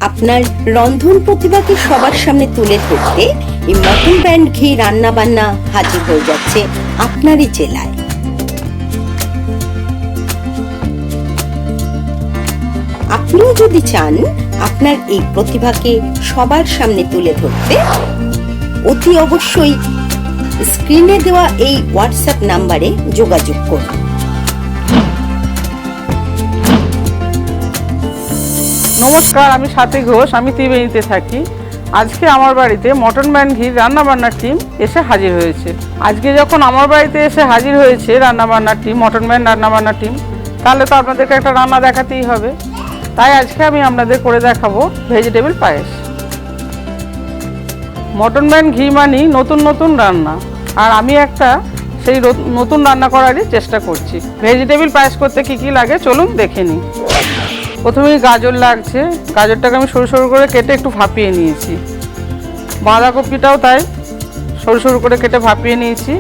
আপনার রন্ধন প্রতিভাকে সবার সামনে তুলে ধরতে এই মটন ব্র্যান্ড ঘি রান্না বান্না হাজির হয়ে যাচ্ছে আপনারই জেলায়। আপনিও যদি চান আপনার এই প্রতিভাকে সবার সামনে তুলে ধরতে, অতি অবশ্যই স্ক্রিনে দেওয়া এই হোয়াটসঅ্যাপ নাম্বারে যোগাযোগ করুন। নমস্কার, আমি সাথী ঘোষ, আমি ত্রিবেণীতে থাকি। আজকে আমার বাড়িতে মটন ব্র্যান্ড ঘি রান্নাবান্নার টিম এসে হাজির হয়েছে। আজকে যখন আমার বাড়িতে এসে হাজির হয়েছে রান্নাবান্নার টিম, মটন ব্র্যান্ড রান্নাবান্নার টিম, তাহলে তো আপনাদেরকে একটা রান্না দেখাতেই হবে। তাই আজকে আমি আপনাদের করে দেখাবো ভেজিটেবল পায়েস। মটন ব্র্যান্ড ঘি মানেই নতুন নতুন রান্না, আর আমি একটা সেই নতুন রান্না করারই চেষ্টা করছি। ভেজিটেবল পায়েস করতে কী কী লাগে চলুন দেখে নিই। প্রথমেই গাজর লাগছে, গাজরটাকে আমি সরু সরু করে কেটে একটু ভাপিয়ে নিয়েছি। বাঁধাকপিটাও তাই সরু সরু করে কেটে ভাপিয়ে নিয়েছি।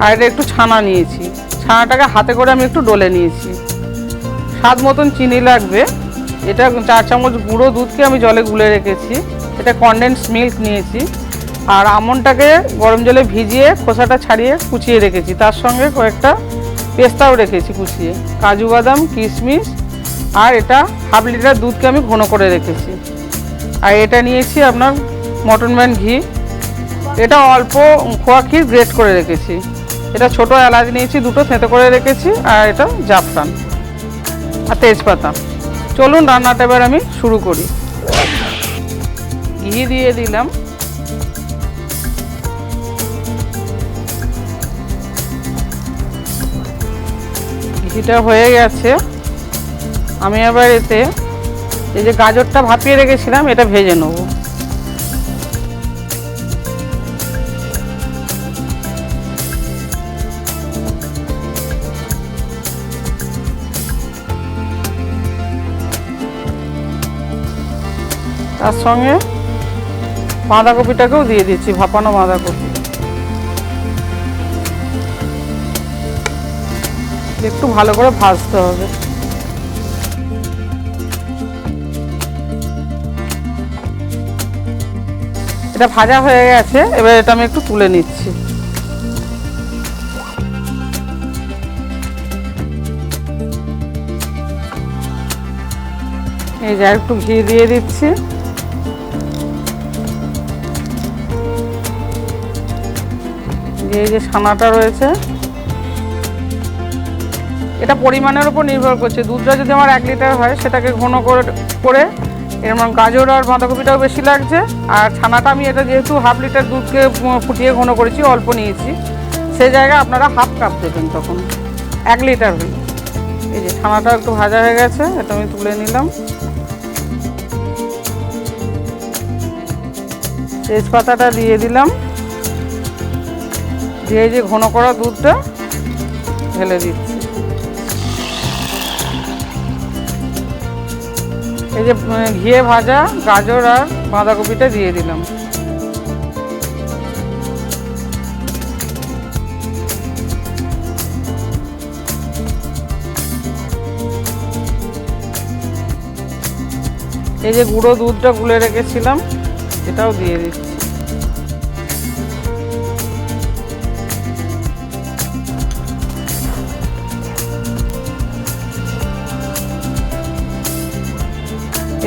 আর এটা একটু ছানা নিয়েছি, ছানাটাকে হাতে করে আমি একটু ডলে নিয়েছি। স্বাদ মতন চিনি লাগবে। এটা 4 চামচ গুঁড়ো দুধকে আমি জলে গুলে রেখেছি। এটা কনডেন্স মিল্ক নিয়েছি। আর আমন্ডটাকে গরম জলে ভিজিয়ে খোসাটা ছাড়িয়ে কুচিয়ে রেখেছি। তার সঙ্গে কয়েকটা পেস্তাও রেখেছি কুচিয়ে, কাজু বাদাম, কিশমিশ। আর এটা হাফ লিটার দুধকে আমি ঘন করে রেখেছি। আর এটা নিয়েছি আপনার মটন ব্র্যান্ড ঘি। এটা অল্প খোয়া ক্ষীর গ্রেট করে রেখেছি। এটা ছোট এলাচ নিয়েছি, 2টো থেঁতো করে রেখেছি। আর এটা জাফরান আর তেজপাতা। চলুন রান্নাটা এবার আমি শুরু করি। ঘি দিয়ে দিলাম। ঘিটা হয়ে গেছে। আমি আবার এতে এই যে গাজরটা ভাপিয়ে রেখেছিলাম এটা ভেজে নেব। তার সঙ্গে বাঁধাকপিটাকেও দিয়ে দিচ্ছি, ভাপানো বাঁধাকপি। একটু ভালো করে ভাজতে হবে। এটা ভাজা হয়ে গেছে, এবার এটা আমি একটু তুলে নিচ্ছি। এই যে একটু ঘি দিয়ে দিচ্ছি। এই যে ছানাটা রয়েছে, এটা পরিমাণের উপর নির্ভর করছে। দুধটা যদি আমার 1 লিটার হয় সেটাকে ঘন করে এরকম গাজর আর বাঁধাকপিটাও বেশি লাগছে। আর ছানাটা আমি এটা যেহেতু হাফ লিটার দুধকে ফুটিয়ে ঘন করেছি, অল্প নিয়েছি, সেই জায়গায় আপনারা হাফ কাপ দেবেন তখন 1 লিটার হলে। এই যে ছানাটা একটু ভাজা হয়ে গেছে, এটা আমি তুলে নিলাম। তেজপাতাটা দিয়ে দিলাম, দিয়ে যে ঘন করা দুধটা ঢেলে দিচ্ছি। এই যে ঘিয়ে ভাজা গাজর আর বাঁধাকপিটা দিয়ে দিলাম। এই যে গুঁড়ো দুধটা গুলে রেখেছিলাম এটাও দিয়ে দিচ্ছি।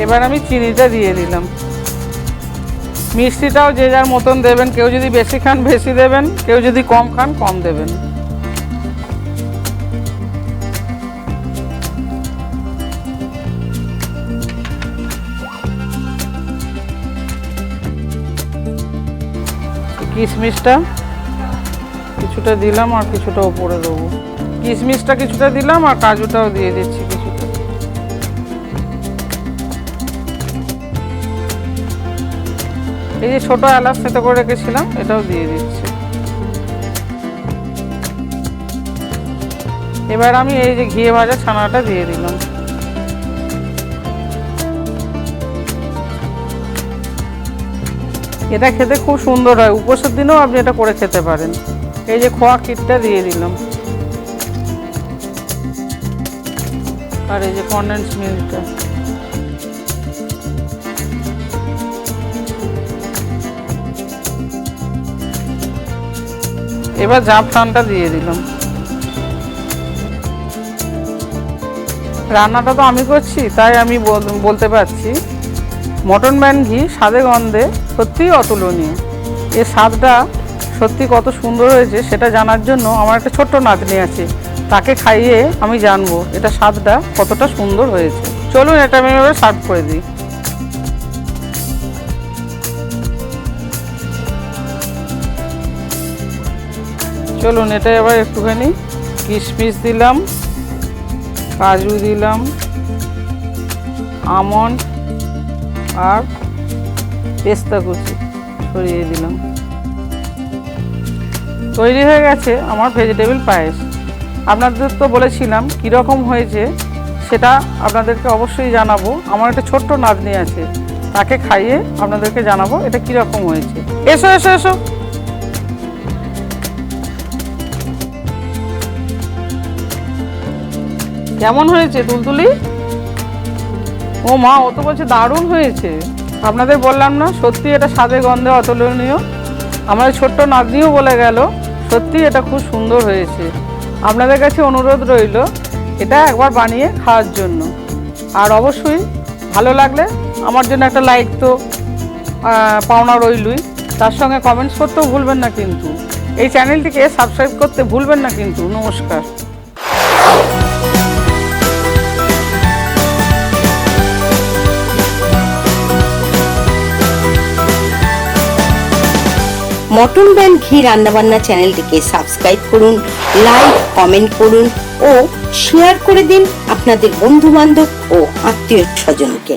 এবার আমি চিনিটা দিয়ে দিলাম। মিষ্টিটাও যে যার মতন দেবেন, কেউ যদি বেশি খান বেশি দেবেন, কেউ যদি কম খান কম দেবেন। কিশমিশটা কিছুটা দিলাম আর কিছুটা উপরে দেবো। কিশমিশটা কিছুটা দিলাম আর কাজুটাও দিয়ে দিচ্ছি কিছুটা। এই যে ছোট এলাচ থেঁতো করে রেখেছিলাম এটাও দিয়ে দিচ্ছি। এবার আমি এই যে ঘিয়ে ভাজা ছানাটা দিয়ে দিলাম। এটা খেতে খুব সুন্দর হয়, উপোসের দিনেও আপনি এটা করে খেতে পারেন। এই যে খোয়া ক্ষীরটা দিয়ে দিলাম। আর এই যে কনডেন্স মিল্কটা। এবার জাফরানটা দিয়ে দিলাম। রান্নাটা তো আমি করছি, তাই আমি বলতে পারছি মটন ব্যান ঘি স্বাদে গন্ধে সত্যিই অতুলনীয়। এর স্বাদটা সত্যি কত সুন্দর হয়েছে সেটা জানার জন্য আমার একটা ছোট্ট নাতনি আছে, তাকে খাইয়ে আমি জানবো এটা স্বাদটা কতটা সুন্দর হয়েছে। চলুন এটা আমি এবার সার্ভ করে দিই। চলুন এটা এবার একটুখানি কিশমিশ দিলাম, কাজু দিলাম, আমন্ড আর পেস্তা কুচি ছড়িয়ে দিলাম। তৈরি হয়ে গেছে আমার ভেজিটেবিল পায়েস। আপনাদের তো বলেছিলাম কীরকম হয়েছে সেটা আপনাদেরকে অবশ্যই জানাবো। আমার একটা ছোট্ট নাতনি আছে, তাকে খাইয়ে আপনাদেরকে জানাবো এটা কীরকম হয়েছে। এসো এসো এসো। কেমন হয়েছে তুলতুলি? ও মা, ও তো বলছে দারুণ হয়েছে। আপনাদের বললাম না সত্যি এটা স্বাদে গন্ধে অতুলনীয়। আমার ছোট্ট নাতনিও বলে গেল সত্যি এটা খুব সুন্দর হয়েছে। আপনাদের কাছে অনুরোধ রইল এটা একবার বানিয়ে খাওয়ার জন্য। আর অবশ্যই ভালো লাগলে আমার জন্য একটা লাইক তো পাওনা রইলই, তার সঙ্গে কমেন্টস করতেও ভুলবেন না কিন্তু। এই চ্যানেলটিকে সাবস্ক্রাইব করতে ভুলবেন না কিন্তু। নমস্কার। মটন ব্যান ঘি রান্নাবান্না চ্যানেলটিকে সাবস্ক্রাইব করুন, লাইক কমেন্ট করুন ও শেয়ার করে দিন আপনাদের বন্ধু বান্ধব ও আত্মীয় স্বজনকে।